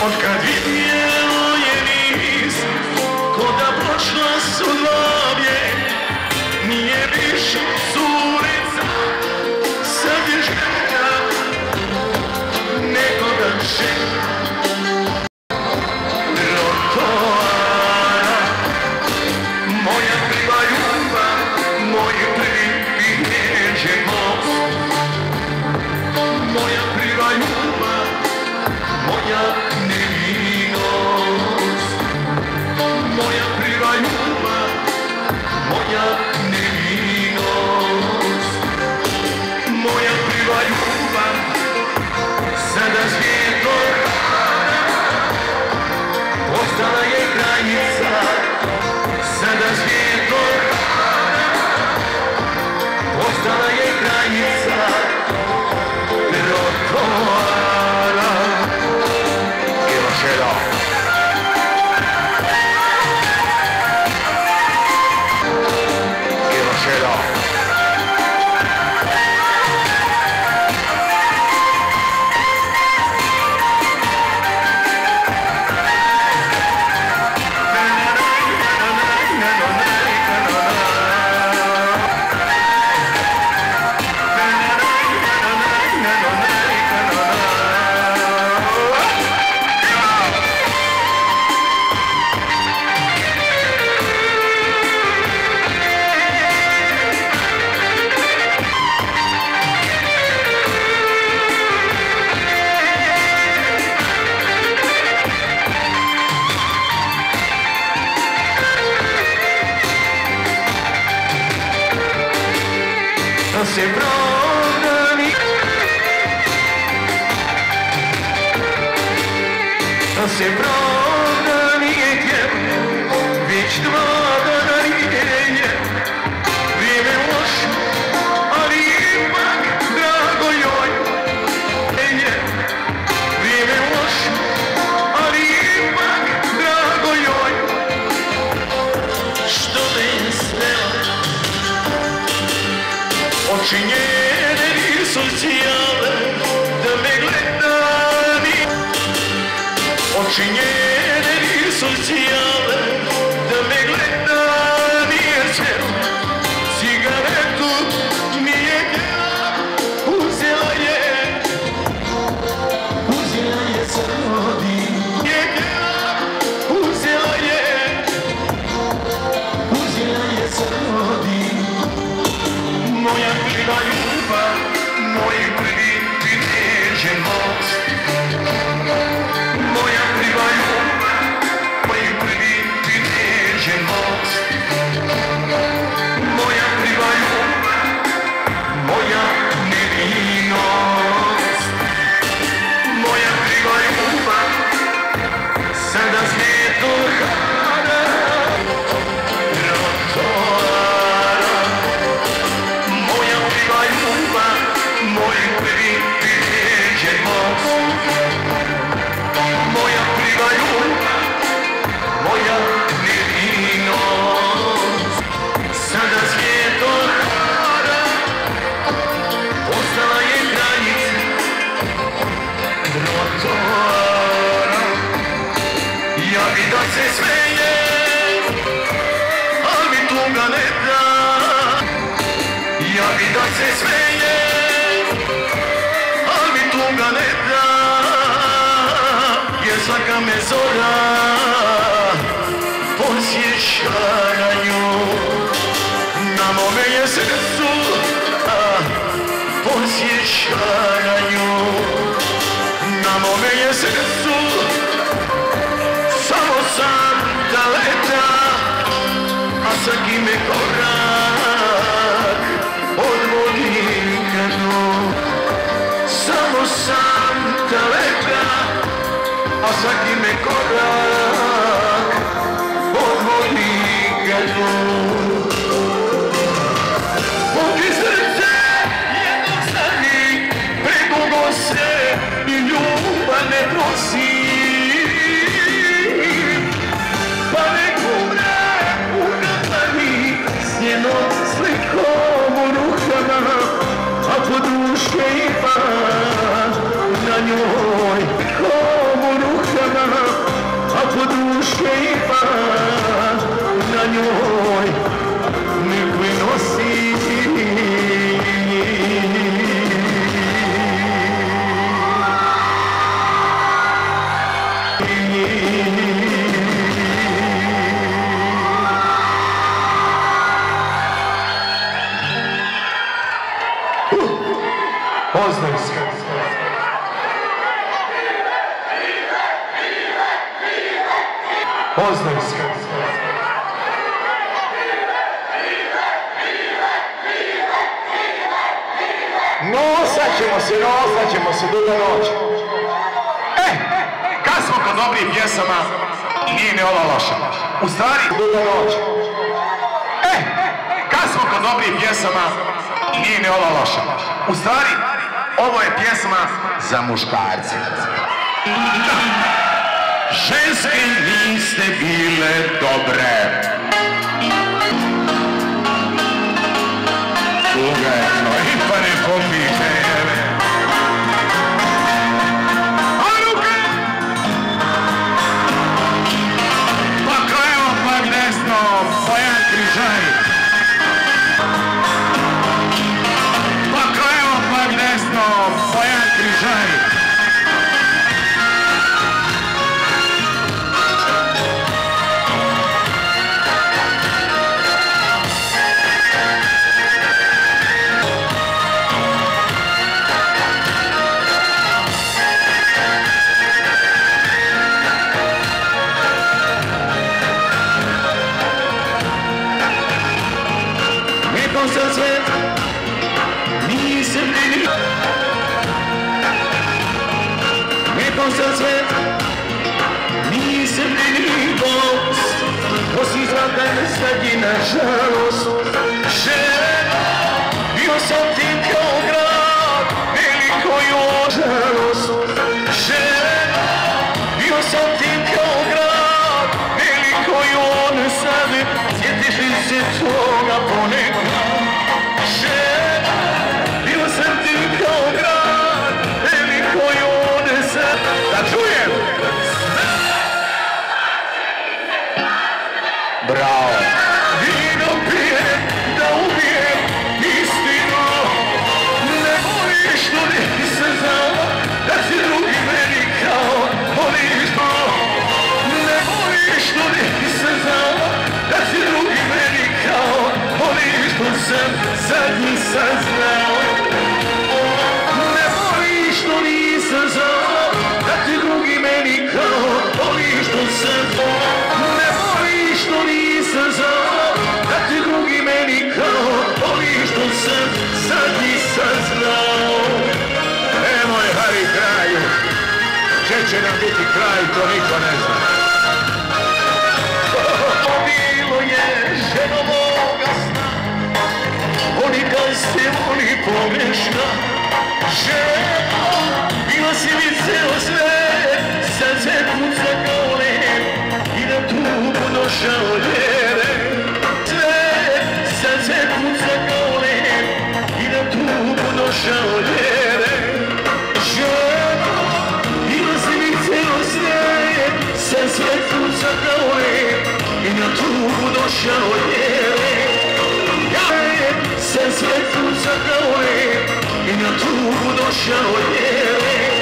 Otkad vidjelo je nis, ko da počela su glavlje, nije više curica, sad je žena, nekoga žena. Trotoara, moja prva ljubav, moj prvi neđe most. Moja prva ljubav, moja nevinost. Moja prva ljubav, moja nevinost. Moja prva ljubav, sada svijetom postala je granica. Sada svijetom postala je granica. Trotoara i Rošela. I Rošela. Da se progani, da se progani već 2 dana nije. Vrijeme loše, ali ipak drago joj. Vrijeme loše, ali ipak drago joj. Što me je svela, oči njene nisu sjale da me gledani. Oči njene nisu sjale da me gledani. Jer cigaretu nije htjela, uzela je crnodi. Nije htjela, uzela je crnodi. Moja prva ljubav, moj prvi neđen most. Moja prva ljubav, moj prvi neđen most. Moja prva ljubav, moja nevinost. Moja prva ljubav, sada svijetu hara. Trotoara, moja prva ljubav, moj prvi neđen most. Moja prva ljubav, moja nevinost. Sada svijetom hara, postala je granica. Trotoara, ja bi da se smejem, al mi tuga ne da. Ja bi da se smejem, al mi tuga ne da. Jer svaka me zora posjeća na nju. Na mome je srcu posjeća na nju. Na mome je srcu samo sam daleta, a svaki me korak odvodi ka dnu. Samo sam daleta, a svaki me korak odvodi ka dnu. Poki srce jednog stani, predugo se i ljubav ne prosi. Pa nek umre u kapani s njenom slikom u rukama, a poduške ima na njoj komu rukama. Poznaj se. Nosat ćemo se do noći. Kad smo kod dobrih pjesama, nije ni ova loša. U stvari, Do noći. kad smo kod dobrih pjesama, nije ni ova loša. U stvari, ovo je pjesma za muškarce. Ženske niste bile dobre. Ugajno, i pa ne popite, jebe. A ruke! Pa klevo, pa desno, Bojan Križaj. Pa klevo, pa desno, Bojan Križaj. Sad nažalost žena, bio sam ti kao grad, veliko još žalost žena, bio sam ti kao grad, veliko još sad, sjetiš li se toga ponekad žena, bio sam ti kao grad, veliko još sad, da čujem bravo. Vino pijem, da ubijem istinu. Ne voliš što nisam znao, da si drugi meni kao voliš to. Ne voliš što nisam znao, da si drugi meni kao voliš to sam, sad nisam znao. Ne voliš što nisam znao, da ti drugi meni kao voliš to sam. Ne voliš što nisam znao, da ti drugi meni kao voliš što sam, sad nisam znao. Evo je Hari kraju. Gdje će nam biti kraj, to niko ne zna. Bilo je ženo moga sna, voli kad se voli pogrešna. Ženo, bila si mi ceo svet, sad se kuca kao led i na tubu došao ljeve. Sad se kuca kao led i na tubu došao ljeve. Ženo, bila si mi ceo svet, sad se kuca kao led i na tubu došao ljeve. Sad se kuca kao led i na tubu došao ljeve.